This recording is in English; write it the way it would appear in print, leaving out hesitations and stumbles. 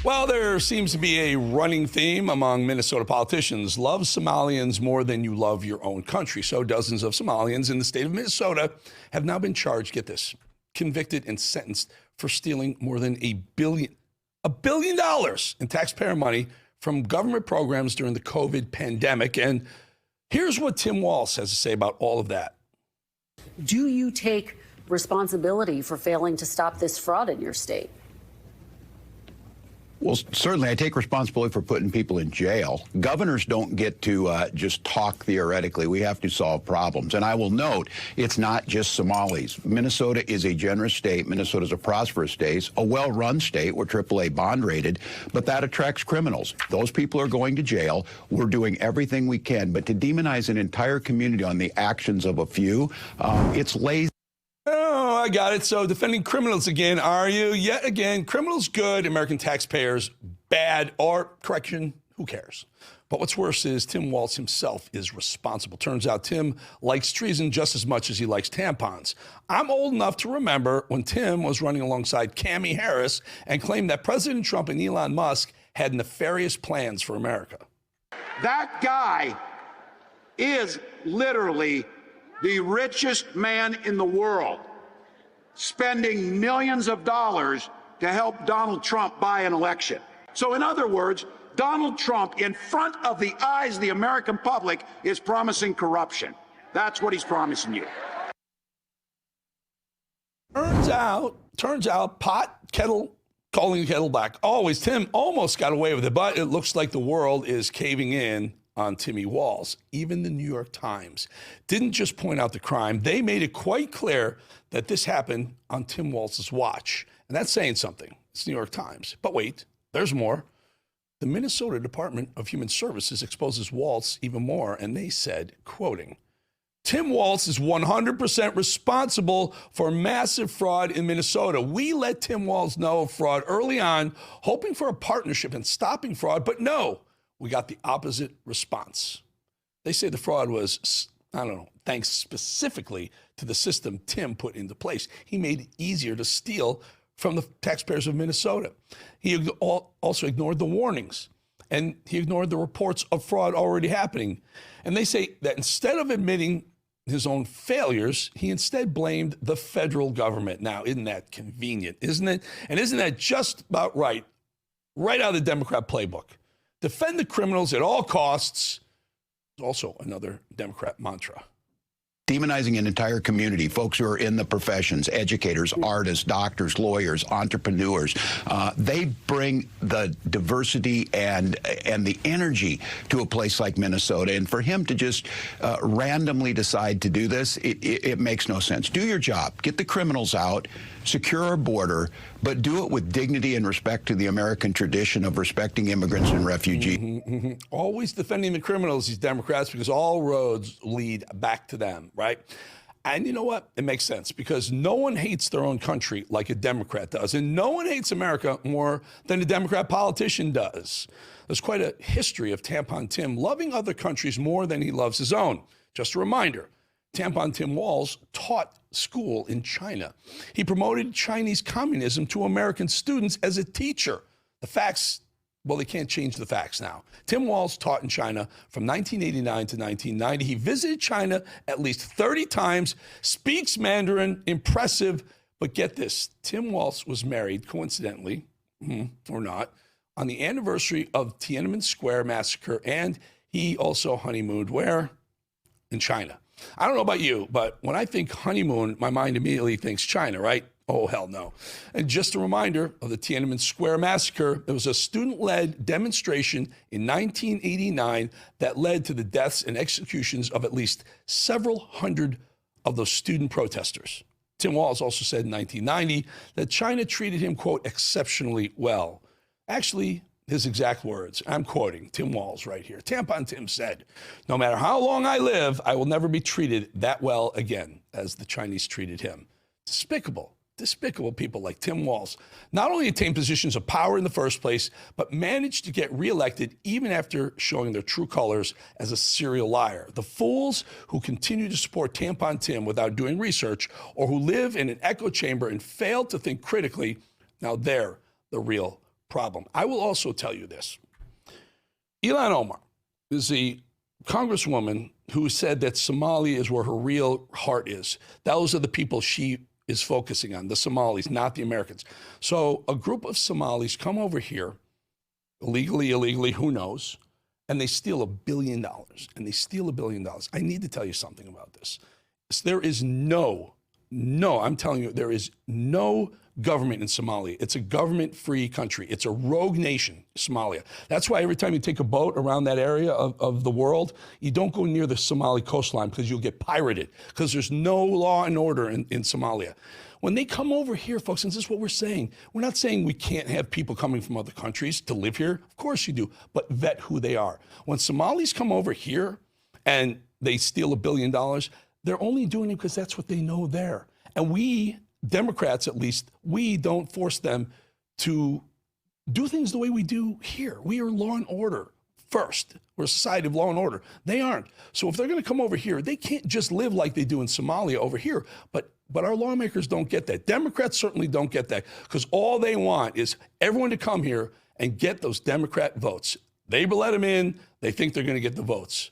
Well, there seems to be a running theme among Minnesota politicians. Love Somalians more than you love your own country. So dozens of Somalians in the state of Minnesota have now been charged, get this, convicted and sentenced for stealing more than $1 billion in taxpayer money from government programs during the COVID pandemic. And here's what Tim Walz has to say about all of that. Do you take responsibility for failing to stop this fraud in your state? Well, certainly I take responsibility for putting people in jail. Governors don't get to just talk theoretically. We have to solve problems. And I will note, it's not just Somalis. Minnesota is a generous state. Minnesota is a prosperous state, a well-run state. We're AAA bond rated, but that attracts criminals. Those people are going to jail. We're doing everything we can. But to demonize an entire community on the actions of a few, it's lazy. Oh, I got it. So defending criminals again, are you? Yet again, criminals good, American taxpayers bad, or correction, who cares? But what's worse is Tim Walz himself is responsible. Turns out Tim likes treason just as much as he likes tampons. I'm old enough to remember when Tim was running alongside Cammie Harris and claimed that President Trump and Elon Musk had nefarious plans for America. That guy is literally the richest man in the world, spending millions of dollars to help Donald Trump buy an election. So in other words, Donald Trump, in front of the eyes of the American public, is promising corruption. That's what he's promising you. Turns out, calling the kettle black. Always, Tim almost got away with it, but it looks like the world is caving in on Timmy Walz. Even the New York Times didn't just point out the crime. They made it quite clear that this happened on Tim Walz's watch. And that's saying something. It's New York Times. But wait, there's more. The Minnesota Department of Human Services exposes Walz even more, and they said, quoting, Tim Walz is 100% responsible for massive fraud in Minnesota. We let Tim Walz know of fraud early on, hoping for a partnership in stopping fraud, but no, we got the opposite response. They say the fraud was, thanks specifically to the system Tim put into place. He made it easier to steal from the taxpayers of Minnesota. He also ignored the warnings, and he ignored the reports of fraud already happening. And they say that instead of admitting his own failures, he instead blamed the federal government. Now, isn't that convenient, isn't it? And isn't that just about right out of the Democrat playbook? Defend the criminals at all costs is also another Democrat mantra. Demonizing an entire community, folks who are in the professions, educators, artists, doctors, lawyers, entrepreneurs. They bring the diversity and the energy to a place like Minnesota. And for him to just randomly decide to do this, it makes no sense. Do your job. Get the criminals out. Secure our border, but do it with dignity and respect to the American tradition of respecting immigrants and refugees. Always defending the criminals, these Democrats, because all roads lead back to them, right? And you know what? It makes sense, because no one hates their own country like a Democrat does, and no one hates America more than a Democrat politician does. There's quite a history of Tampon Tim loving other countries more than he loves his own. Just a reminder, Tampon Tim Walz taught school in China. He promoted Chinese communism to American students as a teacher. The facts, well, they can't change the facts now. Tim Walz taught in China from 1989 to 1990. He visited China at least 30 times, speaks Mandarin, impressive. But get this, Tim Walz was married, coincidentally, or not, on the anniversary of Tiananmen Square massacre, and he also honeymooned where? In China. I don't know about you, but when I think honeymoon, my mind immediately thinks China, right? Oh, hell no. And just a reminder of the Tiananmen Square massacre, there was a student-led demonstration in 1989 that led to the deaths and executions of at least several hundred of those student protesters. Tim Walz also said in 1990 that China treated him, quote, exceptionally well. Actually, his exact words, I'm quoting Tim Walz right here. Tampon Tim said, no matter how long I live, I will never be treated that well again as the Chinese treated him. Despicable people like Tim Walz not only attained positions of power in the first place, but managed to get reelected even after showing their true colors as a serial liar. The fools who continue to support Tampon Tim without doing research, or who live in an echo chamber and fail to think critically, now they're the real problem. I will also tell you this. Ilhan Omar is the congresswoman who said that Somali is where her real heart is. Those are the people she is focusing on, the Somalis, not the Americans. So a group of Somalis come over here, illegally, who knows, and they steal $1 billion. And they steal $1 billion. I need to tell you something about this. There is no, I'm telling you, there is no government in Somalia. It's a government-free country. It's a rogue nation, Somalia. That's why every time you take a boat around that area of the world, you don't go near the Somali coastline because you'll get pirated, because there's no law and order in Somalia. When they come over here, folks, and this is what we're saying, we're not saying we can't have people coming from other countries to live here. Of course you do, but vet who they are. When Somalis come over here and they steal $1 billion, they're only doing it because that's what they know there. And we, Democrats at least, we don't force them to do things the way we do here. We are law and order first. We're a society of law and order. They aren't. So if they're going to come over here, they can't just live like they do in Somalia over here. But our lawmakers don't get that. Democrats certainly don't get that, because all they want is everyone to come here and get those Democrat votes. They let them in. They think they're going to get the votes.